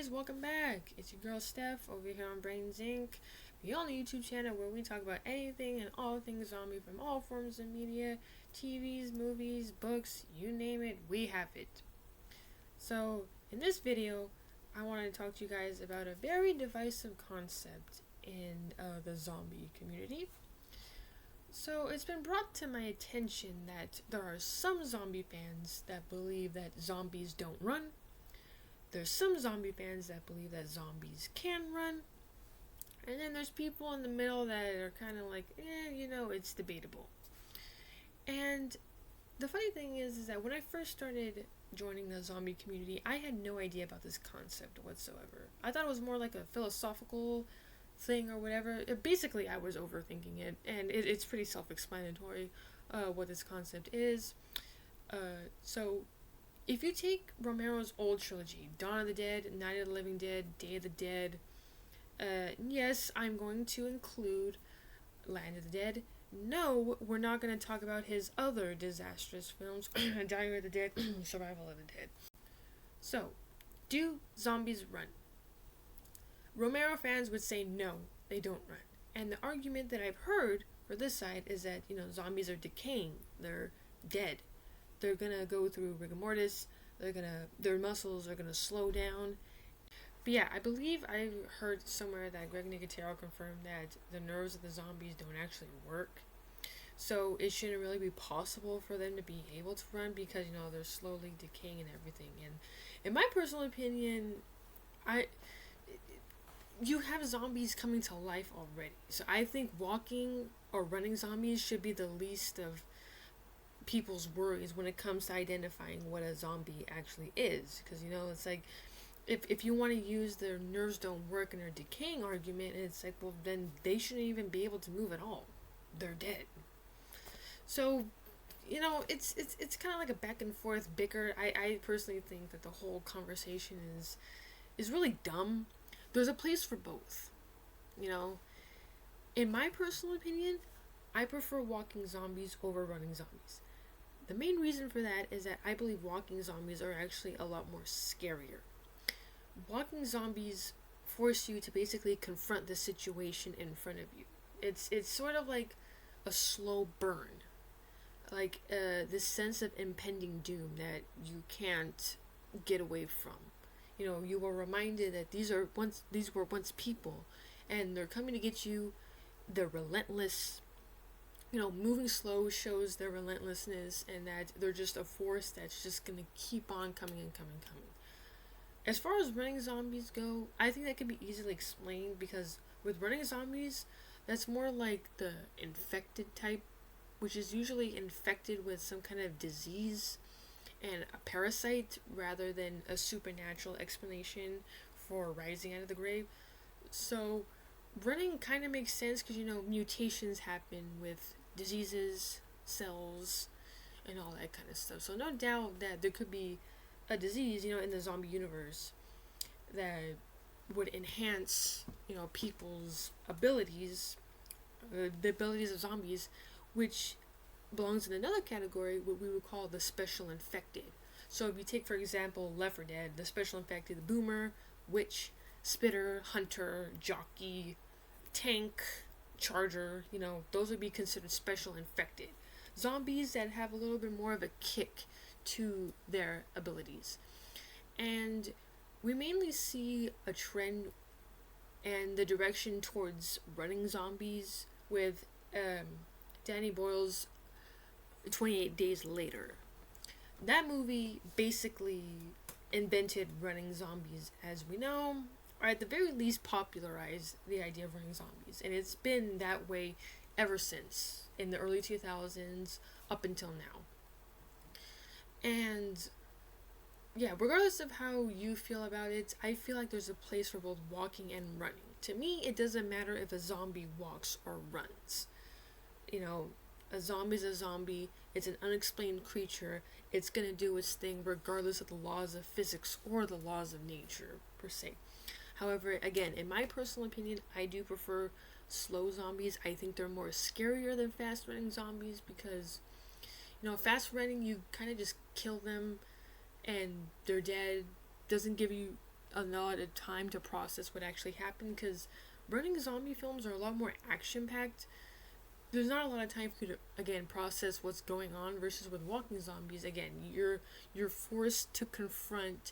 guys, welcome back. It's your girl Steph over here on Brains Inc., the only YouTube channel where we talk about anything and all things zombie from all forms of media, TVs, movies, books, you name it, we have it. So, in this video, I want to talk to you guys about a very divisive concept in the zombie community. So, it's been brought to my attention that there are some zombie fans that believe that zombies don't run. There's some zombie fans that believe that zombies can run. And then there's people in the middle that are kind of like, it's debatable. And the funny thing is that when I first started joining the zombie community, I had no idea about this concept whatsoever. I thought it was more like a philosophical thing or whatever. Basically, I was overthinking it, and it's pretty self-explanatory what this concept is. So if you take Romero's old trilogy, Dawn of the Dead, Night of the Living Dead, Day of the Dead, yes, I'm going to include Land of the Dead. No, we're not going to talk about his other disastrous films, Dying of the Dead, Survival of the Dead. So, do zombies run? Romero fans would say no, they don't run. And the argument that I've heard for this side is that, zombies are decaying, they're dead. They're gonna go through rigor mortis, their muscles are gonna slow down. But yeah, I believe I heard somewhere that Greg Nicotero confirmed that the nerves of the zombies don't actually work. So it shouldn't really be possible for them to be able to run because, they're slowly decaying and everything. And in my personal opinion, you have zombies coming to life already. So I think walking or running zombies should be the least of people's worries when it comes to identifying what a zombie actually is, because it's like if you want to use their nerves don't work and they're decaying argument, it's like, well, then they shouldn't even be able to move at all, they're dead. So it's kind of like a back and forth bicker. I personally think that the whole conversation is really dumb. There's a place for both. In my personal opinion, I prefer walking zombies over running zombies. The main reason for that is that I believe walking zombies are actually a lot more scarier. Walking zombies force you to basically confront the situation in front of you. It's sort of like a slow burn. Like this sense of impending doom that you can't get away from. You were reminded that these were once people, and they're coming to get you. They're relentless. Moving slow shows their relentlessness and that they're just a force that's just gonna keep on coming and coming and coming. As far as running zombies go, I think that can be easily explained because with running zombies, that's more like the infected type, which is usually infected with some kind of disease and a parasite rather than a supernatural explanation for rising out of the grave. So running kind of makes sense because mutations happen with diseases, cells, and all that kind of stuff. So no doubt that there could be a disease, in the zombie universe that would enhance, people's abilities, the abilities of zombies, which belongs in another category, what we would call the special infected. So if you take, for example, Left 4 Dead, the special infected, the boomer, witch, spitter, hunter, jockey, tank, charger, those would be considered special infected. Zombies that have a little bit more of a kick to their abilities. And we mainly see a trend and the direction towards running zombies with Danny Boyle's 28 Days Later. That movie basically invented running zombies as we know, or at the very least popularized the idea of running zombies, and it's been that way ever since, in the early 2000s up until now. And yeah, regardless of how you feel about it, I feel like there's a place for both walking and running. To me, it doesn't matter if a zombie walks or runs. A zombie's a zombie. It's an unexplained creature. It's gonna do its thing regardless of the laws of physics or the laws of nature per se. However, again, in my personal opinion, I do prefer slow zombies. I think they're more scarier than fast running zombies because, fast running, you kind of just kill them and they're dead. Doesn't give you a lot of time to process what actually happened, because running zombie films are a lot more action packed. There's not a lot of time for you to, again, process what's going on, versus with walking zombies, again, you're forced to confront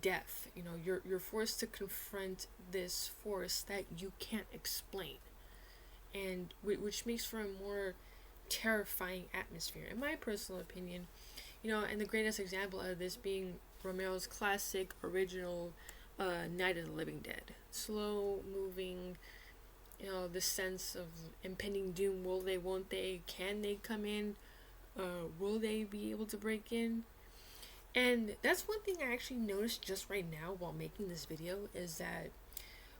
death. You know, you're forced to confront this force that you can't explain, and which makes for a more terrifying atmosphere, in my personal opinion. You know, and the greatest example of this being Romero's classic original Night of the Living Dead. Slow moving, you know, the sense of impending doom. Will they, won't they, can they come in? Will they be able to break in? And that's one thing I actually noticed just right now while making this video, is that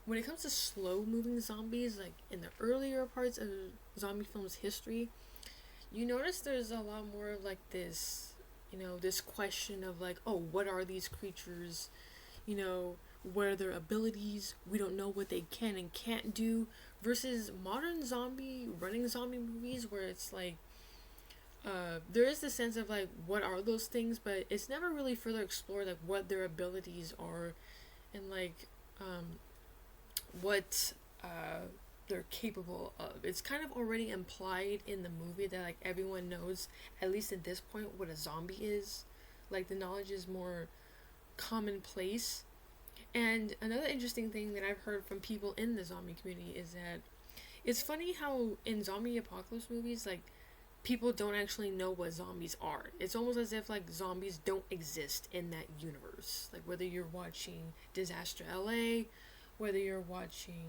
when it comes to slow moving zombies, like in the earlier parts of zombie films history, you notice there's a lot more of like this, you know, this question of like, oh, what are these creatures? You know, what are their abilities? We don't know what they can and can't do. Versus modern running zombie movies, where it's like, there is the sense of like, what are those things, but it's never really further explored, like what their abilities are, and like, what they're capable of. It's kind of already implied in the movie that like everyone knows, at least at this point, what a zombie is. Like the knowledge is more commonplace. And another interesting thing that I've heard from people in the zombie community is that it's funny how in zombie apocalypse movies, like, people don't actually know what zombies are. It's almost as if like zombies don't exist in that universe. Like whether you're watching Disaster LA, whether you're watching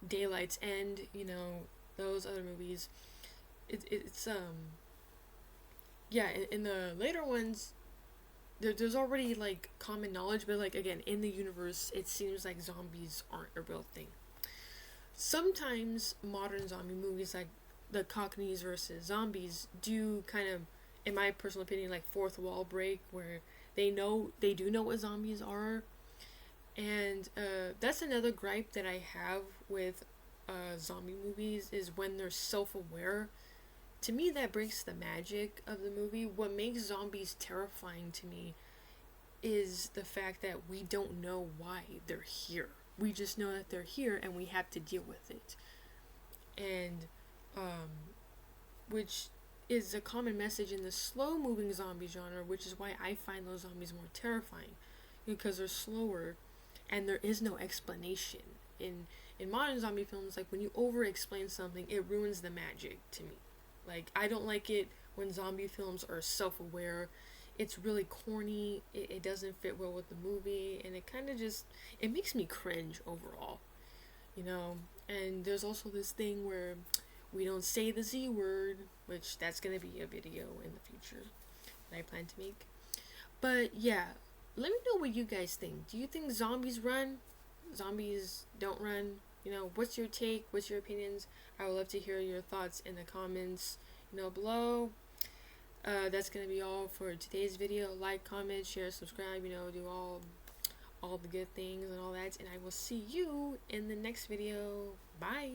Daylight's End, you know, those other movies, it's yeah, in the later ones, there's already like common knowledge, but like again, in the universe, it seems like zombies aren't a real thing. Sometimes modern zombie movies, like the Cockneys versus Zombies, do kind of, in my personal opinion, like fourth wall break, where they do know what zombies are. And that's another gripe that I have with zombie movies, is when they're self-aware. To me, that breaks the magic of the movie. What makes zombies terrifying to me is the fact that we don't know why they're here. We just know that they're here and we have to deal with it. And which is a common message in the slow moving zombie genre, which is why I find those zombies more terrifying, because they're slower and there is no explanation. In modern zombie films, like when you over explain something, it ruins the magic to me. Like, I don't like it when zombie films are self-aware. It's really corny, it doesn't fit well with the movie, and it kind of just, it makes me cringe overall, you know. And there's also this thing where we don't say the Z word, which that's gonna be a video in the future that I plan to make. But yeah, let me know what you guys think. Do you think zombies run? Zombies don't run? You know, what's your take? What's your opinions? I would love to hear your thoughts in the comments, you know, below. That's gonna be all for today's video. Like, comment, share, subscribe, you know, do all the good things and all that, and I will see you in the next video. Bye.